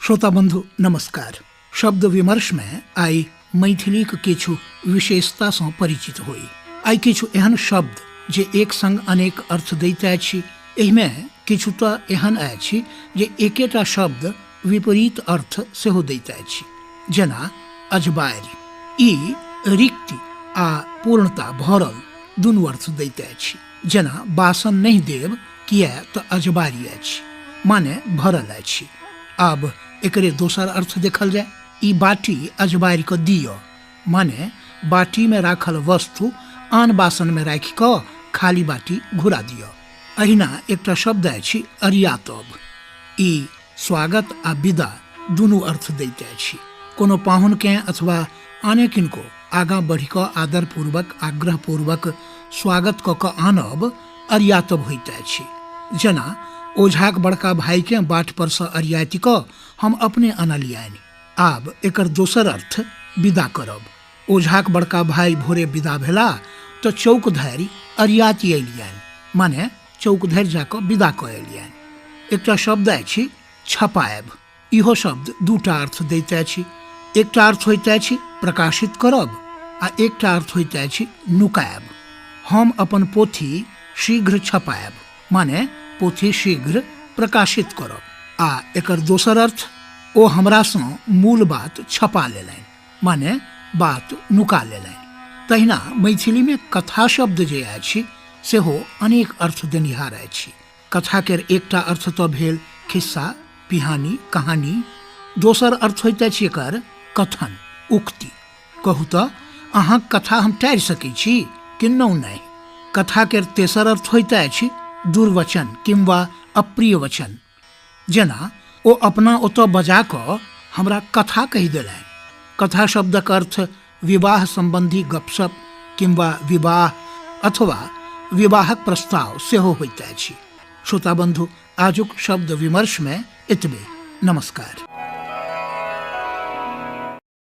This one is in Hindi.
श्रोता बंधु नमस्कार। शब्द विमर्श में आई मैथिलीक किछु विशेषता सँ परिचित होई। आई किछु एहन शब्द जे एक संग अनेक अर्थ दैत अछि। एहिमे किछु तऽ एहन अछि जे एकेटा शब्द विपरीत अर्थ सेहो दैत अछि, जेना अजबारि। ई रिक्ति आ पूर्णता भरल दुनू अर्थ दैत अछि। जेना बासन नहीं देब किया तऽ अजबारी अछि, माने भरल अछि। अब एकरे दोसर अर्थ देखल जाए। ई बाटी अजबारी को दियो, माने बाटी में राखल वस्तु आन बासन में राखि कऽ खाली बाटी घुरा दियो। अहिना एकटा शब्द अछि अरियातब। ई स्वागत आ विदा दुनू अर्थ दैत अछि। कोनो पाहुन के अथवा आने किनको आगाँ बढ़ि कऽ आदर पूर्वक आग्रह पूर्वक स्वागत कऽ कऽ आनब अरियातब होइत अछि। जेना ओझाक बड़का भाई के बाट पर से अरियाति कऽ हम अपने आनलियानि। आब एकर दोसर अर्थ विदा करब। ओझाक बड़का भाई भोरे विदा भेला तऽ चौक धरि अरियाति अयलियानि, माने चौक धरि जाकऽ विदा कऽ एलियानि। एकटा शब्द अछि छपायब। इहो शब्द दूटा अर्थ दैत अछि। एकटा अर्थ होइत अछि प्रकाशित करब आ एकटा अर्थ होइत अछि नुकायब। हम अपन पोथी शीघ्र छपायब, माने पोथी शीघ्र प्रकाशित करब। आ एकर दोसर अर्थ ओ हमरा सँ मूल बात छपा लेलनि, माने बात नुका लेलनि। तहिना मैथिली में कथा शब्द जे अछि सेहो अनेक अर्थ देनिहार अछि। कथा केर एकटा अर्थ तऽ भेल खिस्सा, पिहानी, कहानी। दोसर अर्थ होइत अछि एकर कथन, उक्ति। कहू तऽ अहाँक कथा हम टारि सकैत छी, किन्नौ नहि। कथा केर तेसर अर्थ होइत अछि दुर्वचन किंवा अप्रिय वचन। जेना ओ अपना ओतऽ बजा कऽ हमरा कथा कहि देलनि। कथा शब्दक अर्थ विवाह संबंधी गपशप किंवा विवाह अथवा विवाहक प्रस्ताव सेहो होइत अछि। श्रोता बंधु, आजुक शब्द विमर्श में एतबे। नमस्कार।